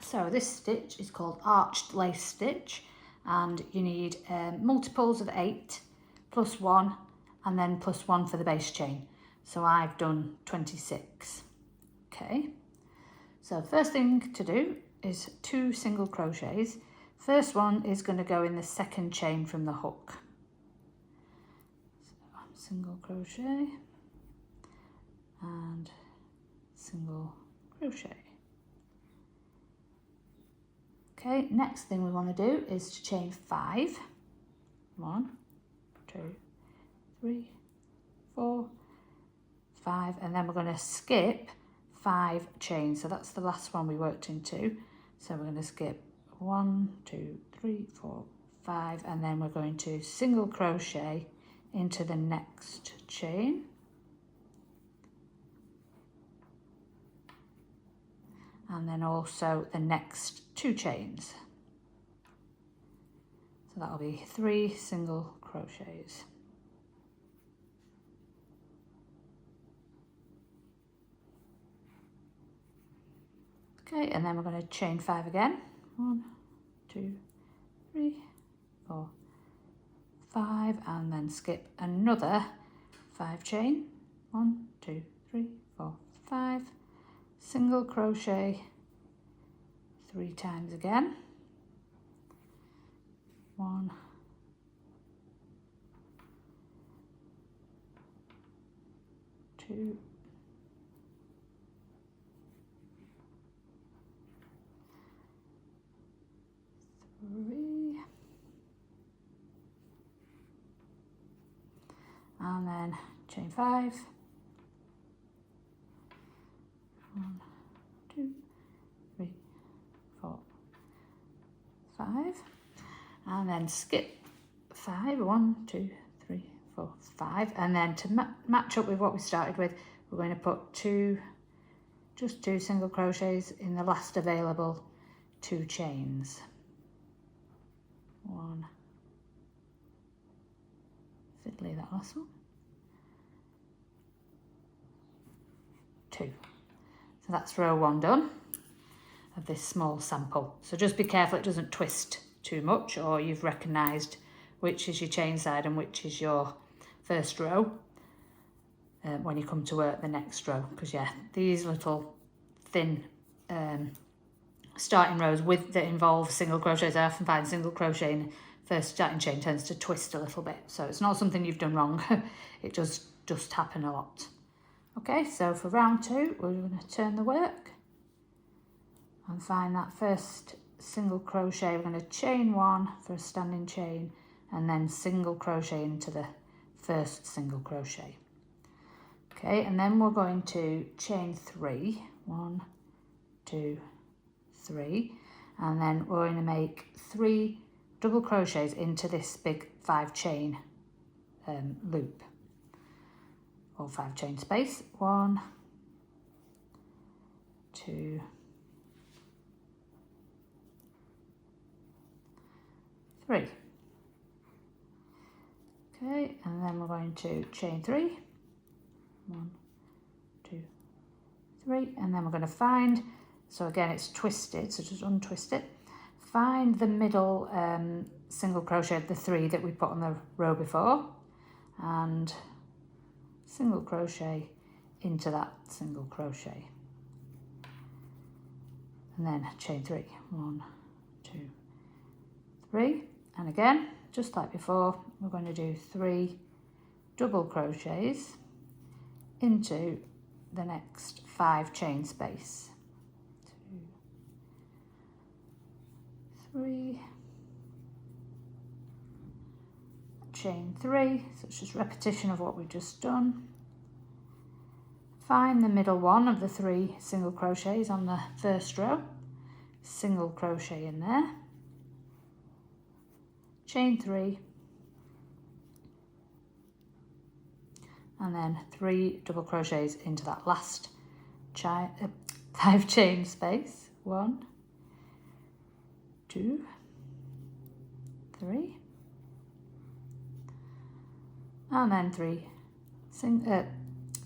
So this stitch is called arched lace stitch, and you need multiples of 8 plus 1 and then plus 1 for the base chain. So I've done 26. Okay, so first thing to do is 2 single crochets. First one is going to go in the second chain from the hook. So single crochet and single crochet. Okay, next thing we want to do is to chain 5. 1, 2, 3, 4, 5, and then we're going to skip 5 chains. So that's the last one we worked into. So we're going to skip 1, 2, 3, 4, 5, and then we're going to single crochet into the next chain. And then also the next 2 chains. So that'll be 3 single crochets. Okay, and then we're going to chain 5 again. 1, 2, 3, 4, 5, and then skip another 5 chain. 1, 2, 3, 4, 5. Single crochet 3 times again. 1, 2, 3, and then chain 5. 1, 2, 3, 4, 5, and then skip 5. 1, 2, 3, 4, 5, and then to match up with what we started with, we're going to put just 2 single crochets in the last available 2 chains. 1, fiddly that last one, 2. So that's row 1 done of this small sample. So just be careful it doesn't twist too much, or you've recognised which is your chain side and which is your first row when you come to work the next row. Because yeah, these little thin starting rows that involve single crochets, I often find single crochet in first starting chain tends to twist a little bit. So it's not something you've done wrong. It does just happen a lot. Okay, so for round 2, we're going to turn the work and find that first single crochet. We're going to chain 1 for a standing chain and then single crochet into the first single crochet. Okay, and then we're going to chain 3. 1, 2, 3, and then we're going to make 3 double crochets into this big 5 chain loop, or 5 chain space. 1, 2, 3. Okay, and then we're going to chain 3. 1, 2, 3, and then we're going to find, so again it's twisted, so just untwist it, find the middle single crochet of the 3 that we put on the row before, and single crochet into that single crochet, and then chain 3. 1, 2, 3, and again just like before we're going to do 3 double crochets into the next 5 chain space. 2, 3, chain 3, so it's just repetition of what we've just done. Find the middle one of the 3 single crochets on the first row, single crochet in there, chain 3, and then 3 double crochets into that last 5 chain space. 1, 2, 3, and then 3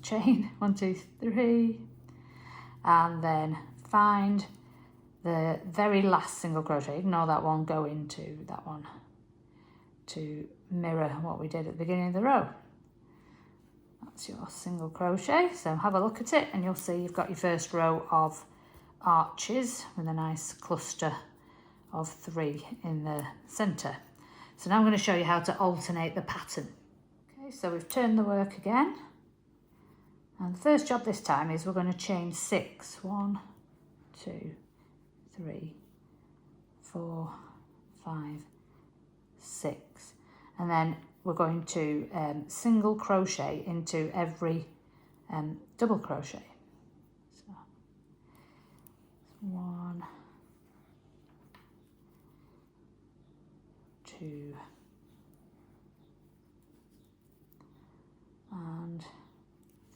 chain 1, 2, 3, and then find the very last single crochet, ignore that one, go into that one to mirror what we did at the beginning of the row. That's your single crochet. So have a look at it and you'll see you've got your first row of arches with a nice cluster of 3 in the centre. So now I'm going to show you how to alternate the pattern. Okay, so we've turned the work again. And the first job this time is we're going to chain 6. 1, 2, 3, 4, 5, 6. And then we're going to single crochet into every double crochet. So 1, 2, and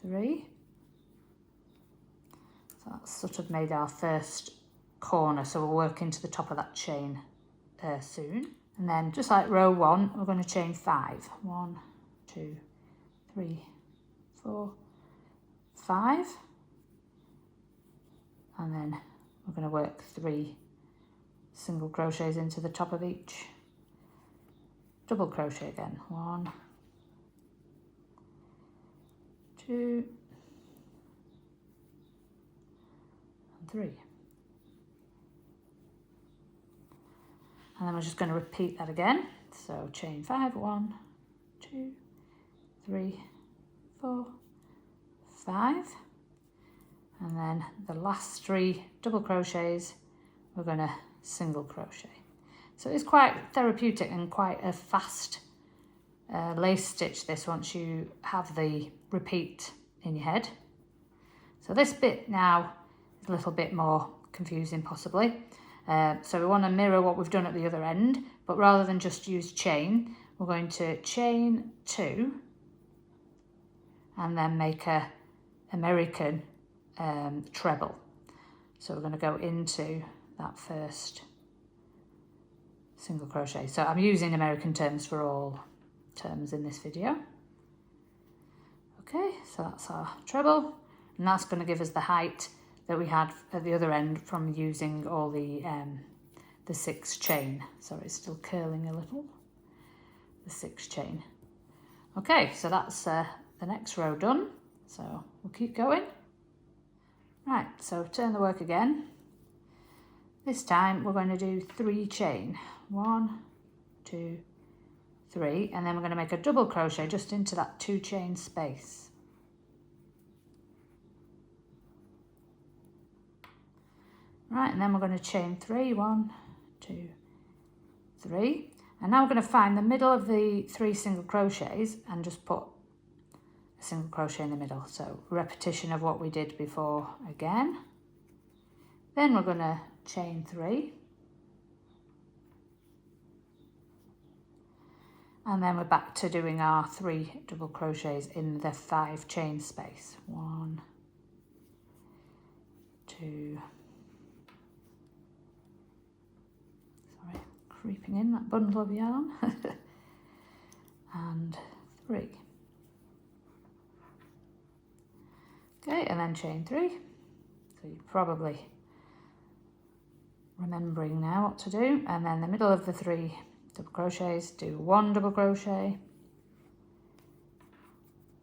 3. So that's sort of made our first corner, so we'll work into the top of that chain soon. And then just like row 1, we're going to chain 5. 1, 2, 3, 4, 5. And then we're going to work 3 single crochets into the top of each double crochet again. 1, 2, and 3. And then we're just going to repeat that again. So chain 5, 1, 2, 3, 4, 5. And then the last 3 double crochets, we're going to single crochet. So it's quite therapeutic and quite a fast lace stitch this once you have the repeat in your head. So this bit now is a little bit more confusing possibly. So we want to mirror what we've done at the other end, but rather than just use chain, we're going to chain 2 and then make a American treble. So we're going to go into that first single crochet. So I'm using American terms for all terms in this video. Okay, so that's our treble, and that's going to give us the height that we had at the other end from using all the 6 chain. Sorry, it's still curling a little. The 6 chain. Okay, so that's the next row done. So we'll keep going. Right, so turn the work again. This time we're going to do 3 chain. 1, 2, 3, and then we're going to make a double crochet just into that 2 chain space. Right, and then we're going to chain 3, 1, 2, 3, and now we're going to find the middle of the 3 single crochets and just put a single crochet in the middle. So repetition of what we did before again. Then we're going to chain 3, and then we're back to doing our 3 double crochets in the 5 chain space. 1, 2, sorry, creeping in that bundle of yarn, and 3. Okay, and then chain 3. So you're probably remembering now what to do. And then the middle of the 3 double crochets, do 1 double crochet,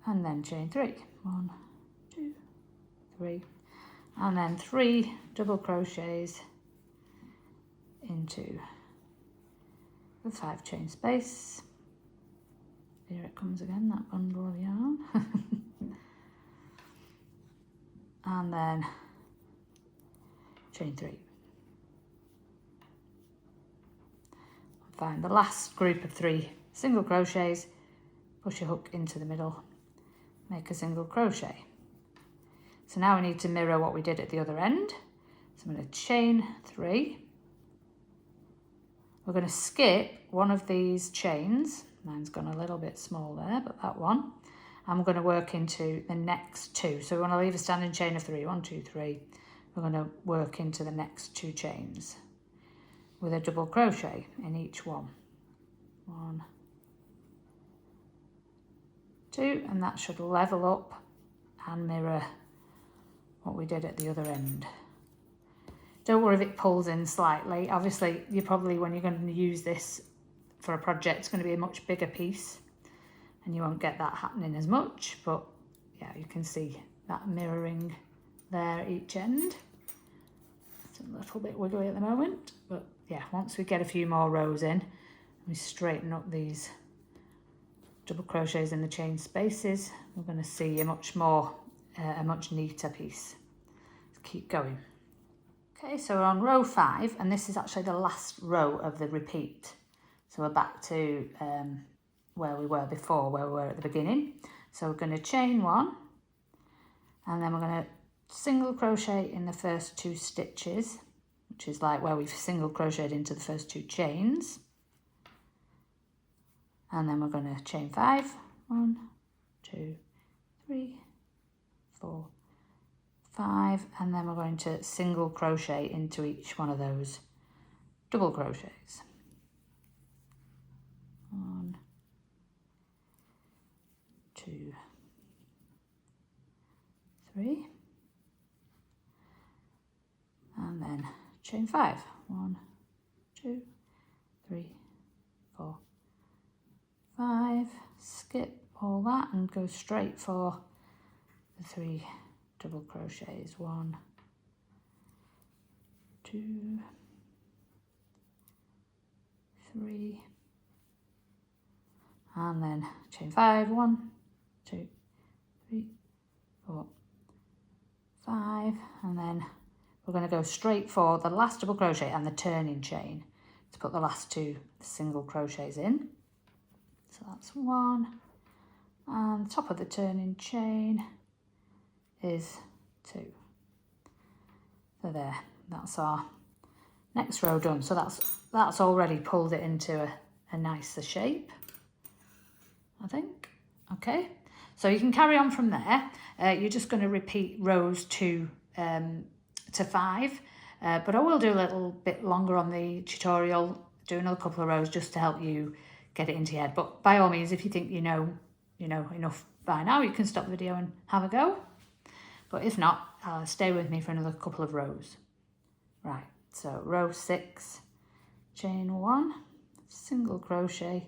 and then chain 3. 1, 2, 3, and then 3 double crochets into the 5 chain space. Here it comes again, that bundle of yarn. And then chain 3. Find the last group of 3 single crochets, push your hook into the middle, make a single crochet. So now we need to mirror what we did at the other end. So I'm going to chain 3. We're going to skip one of these chains. Mine's gone a little bit small there, but that one. And we're going to work into the next 2. So we want to leave a standing chain of 3. 1, 2, 3. We're going to work into the next 2 chains with a double crochet in each one. 1, 2, and that should level up and mirror what we did at the other end. Don't worry if it pulls in slightly. Obviously, you probably, when you're going to use this for a project, it's going to be a much bigger piece and you won't get that happening as much. But yeah, you can see that mirroring there at each end. It's a little bit wiggly at the moment, but yeah, once we get a few more rows in, we straighten up these double crochets in the chain spaces, we're going to see a much neater piece. Let's keep going. Okay, so we're on row 5, and this is actually the last row of the repeat. So we're back to where we were before, where we were at the beginning. So we're going to chain 1, and then we're going to single crochet in the first 2 stitches, which is like where we've single crocheted into the first 2 chains. And then we're going to chain 5, 1, 2, 3, 4, 5, and then we're going to single crochet into each one of those double crochets. 1, 2, 3, and then chain 5. 1, 2, 3, 4, 5. Skip all that and go straight for the 3 double crochets. 1, 2, 3, and then chain 5. 1, 2, 3, 4, 5, and then we're going to go straight for the last double crochet and the turning chain to put the last 2 single crochets in. So that's 1, and the top of the turning chain is 2. So there, that's our next row done. So that's already pulled it into a nicer shape, I think. Okay, so you can carry on from there. You're just going to repeat rows 2 to 5, but I will do a little bit longer on the tutorial, do another couple of rows just to help you get it into your head. But by all means, if you think you know enough by now, you can stop the video and have a go. But if not, stay with me for another couple of rows. Right, so row 6, chain 1, single crochet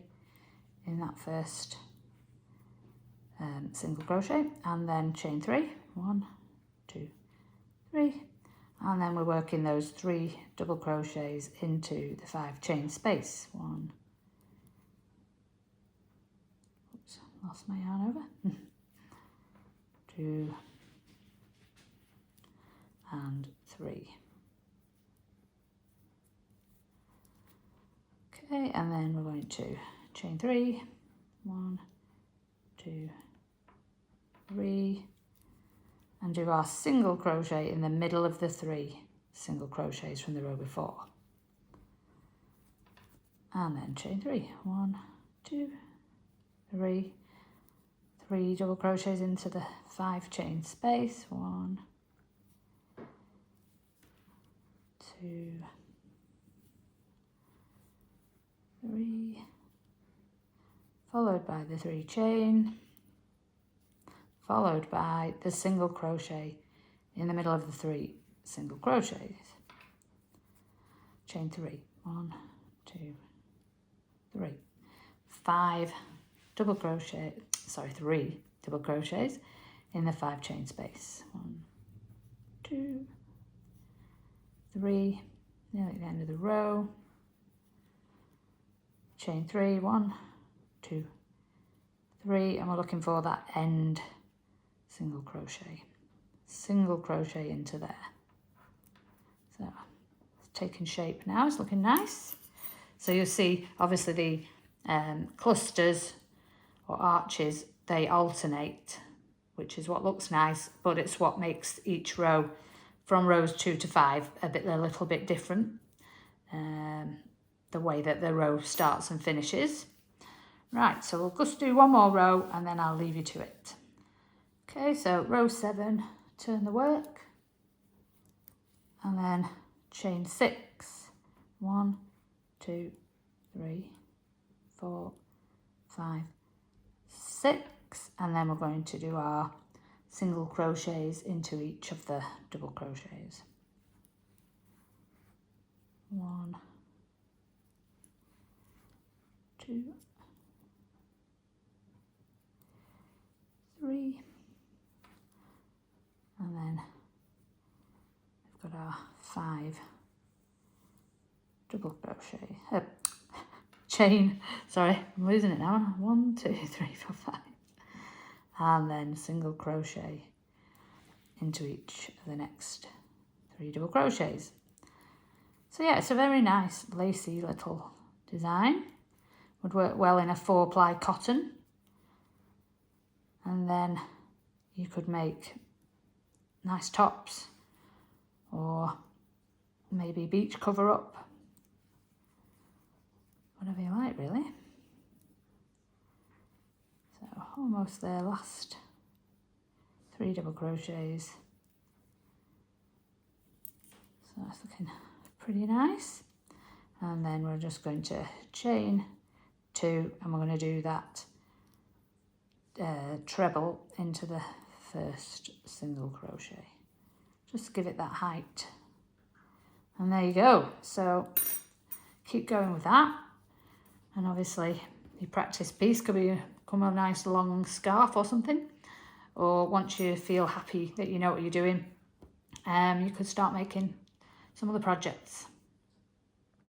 in that first single crochet, and then chain 3, 1, 2, 3, and then we're working those 3 double crochets into the 5 chain space. 1, oops, lost my yarn over. 2 and 3. Okay, and then we're going to chain 3, 1, 2, 3, and do our single crochet in the middle of the 3 single crochets from the row before. And then chain 3, 1, 2, 3, 3 double crochets into the 5 chain space. 1, 2, 3, followed by the 3 chain, followed by the single crochet in the middle of the 3 single crochets. Chain 3, 1, 2, 3, 5 double crochet, 3 double crochets in the 5 chain space. 1, 2, 3, nearly at the end of the row. Chain 3, 1, 2, 3, and we're looking for that end single crochet into there. So it's taking shape now, it's looking nice. So you'll see obviously the clusters or arches, they alternate, which is what looks nice, but it's what makes each row from rows 2 to 5 a little bit different, the way that the row starts and finishes. Right, so we'll just do one more row and then I'll leave you to it. Okay, so row 7, turn the work, and then chain 6, 1, 2, 3, 4, 5, 6, and then we're going to do our single crochets into each of the double crochets. 2, 3, and then we've got our 5 double crochet, chain, sorry, I'm losing it now. 1, 2, 3, 4, 5, and then single crochet into each of the next 3 double crochets. So yeah, it's a very nice lacy little design. Would work well in a 4-ply cotton, and then you could make nice tops or maybe beach cover up, whatever you like really. So almost there, last 3 double crochets. So that's looking pretty nice. And then we're just going to chain 2, and we're going to do that treble into the first single crochet. Just give it that height. And there you go. So keep going with that. And obviously your practice piece could become a nice long scarf or something. Or once you feel happy that you know what you're doing, you could start making some other projects.